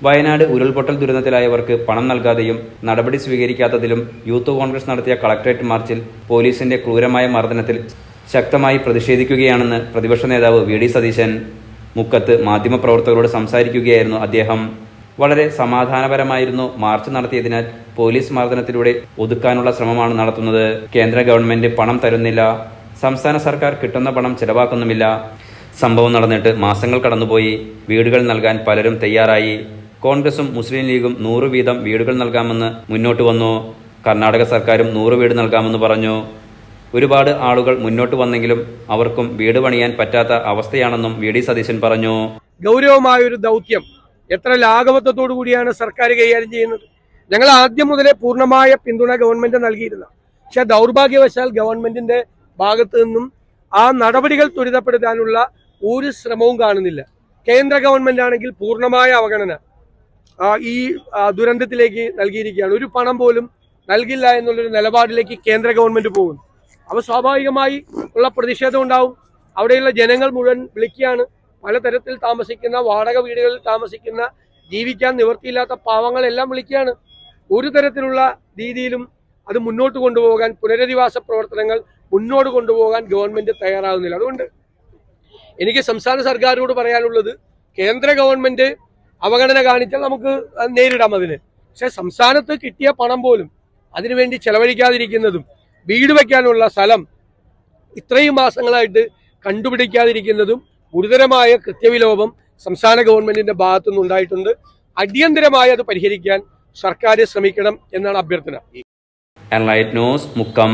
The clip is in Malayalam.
വയനാട് ഉരുൾപൊട്ടൽ ദുരന്തത്തിലായവർക്ക് പണം നൽകാതെയും നടപടി സ്വീകരിക്കാത്തതിലും യൂത്ത് കോൺഗ്രസ് നടത്തിയ കളക്ടറേറ്റ് മാർച്ചിൽ പോലീസിന്റെ ക്രൂരമായ മർദ്ദനത്തിൽ ശക്തമായി പ്രതിഷേധിക്കുകയാണെന്ന് പ്രതിപക്ഷ നേതാവ് വി.ഡി. സതീശൻ. മുക്കത്ത് മാധ്യമപ്രവർത്തകരോട് സംസാരിക്കുകയായിരുന്നു അദ്ദേഹം. വളരെ സമാധാനപരമായിരുന്നു മാർച്ച് നടത്തിയതിനാൽ പോലീസ് മർദ്ദനത്തിലൂടെ ഒതുക്കാനുള്ള ശ്രമമാണ് നടത്തുന്നത്. കേന്ദ്ര ഗവൺമെന്റ് പണം തരുന്നില്ല, സംസ്ഥാന സർക്കാർ കിട്ടുന്ന പണം ചെലവാക്കുന്നുമില്ല. സംഭവം നടന്നിട്ട് മാസങ്ങൾ കടന്നുപോയി. വീടുകൾ നൽകാൻ പലരും തയ്യാറായി. കോൺഗ്രസും മുസ്ലിം ലീഗും 100 വീതം വീടുകൾ നൽകാമെന്ന് മുന്നോട്ട് വന്നു. കർണാടക സർക്കാരും 100 വീട് നൽകാമെന്ന് പറഞ്ഞു. ഒരുപാട് ആളുകൾ മുന്നോട്ട് വന്നെങ്കിലും അവർക്കും വീട് പണിയാൻ പറ്റാത്ത അവസ്ഥയാണെന്നും വി.ഡി. സതീശൻ പറഞ്ഞു. ഗൗരവമായൊരു ദൗത്യം എത്ര ലാഘവത്വത്തോടു കൂടിയാണ് സർക്കാർ കൈകാര്യം ചെയ്യുന്നത്. ഞങ്ങൾ ആദ്യം മുതലേ പൂർണ്ണമായ പിന്തുണ ഗവൺമെന്റ് നൽകിയിരുന്നു. പക്ഷെ ദൗർഭാഗ്യവശാൽ ഗവൺമെന്റിന്റെ ഭാഗത്തു നിന്നും ആ നടപടികൾ ത്വരിതപ്പെടുത്താനുള്ള ഒരു ശ്രമവും കാണുന്നില്ല. കേന്ദ്ര ഗവൺമെന്റ് ആണെങ്കിൽ പൂർണ്ണമായ അവഗണന ഈ ദുരന്തത്തിലേക്ക് നൽകിയിരിക്കുകയാണ്. ഒരു പണം പോലും നൽകില്ല എന്നുള്ളൊരു നിലപാടിലേക്ക് കേന്ദ്ര ഗവൺമെന്റ് പോകുന്നു. അപ്പോൾ സ്വാഭാവികമായി ഉള്ള പ്രതിഷേധം ഉണ്ടാവും. അവിടെയുള്ള ജനങ്ങൾ മുഴുവൻ വിളിക്കുകയാണ്. പലതരത്തിൽ താമസിക്കുന്ന, വാടക വീടുകളിൽ താമസിക്കുന്ന, ജീവിക്കാൻ നിവൃത്തിയില്ലാത്ത പാവങ്ങളെല്ലാം വിളിക്കുകയാണ്. ഒരു തരത്തിലുള്ള രീതിയിലും അത് മുന്നോട്ട് കൊണ്ടുപോകാൻ, പുനരധിവാസ പ്രവർത്തനങ്ങൾ മുന്നോട്ട് കൊണ്ടുപോകാൻ ഗവൺമെന്റ് തയ്യാറാകുന്നില്ല. അതുകൊണ്ട് എനിക്ക് സംസ്ഥാന സർക്കാരോട് പറയാനുള്ളത്, കേന്ദ്ര ഗവൺമെന്റ് അവഗണന കാണിച്ചാൽ നമുക്ക് നേരിടാം അതിന്. പക്ഷെ സംസ്ഥാനത്ത് കിട്ടിയ പണം പോലും അതിനുവേണ്ടി ചെലവഴിക്കാതിരിക്കുന്നതും വീട് വയ്ക്കാനുള്ള സ്ഥലം ഇത്രയും മാസങ്ങളായിട്ട് കണ്ടുപിടിക്കാതിരിക്കുന്നതും ഗുരുതരമായ കൃത്യവിലോപം സംസ്ഥാന ഗവൺമെന്റിന്റെ ഭാഗത്തുനിന്നുണ്ടായിട്ടുണ്ട്. അടിയന്തരമായി അത് പരിഹരിക്കാൻ സർക്കാർ ശ്രമിക്കണം എന്നാണ് അഭ്യർത്ഥന. Enlight news, Mukkam.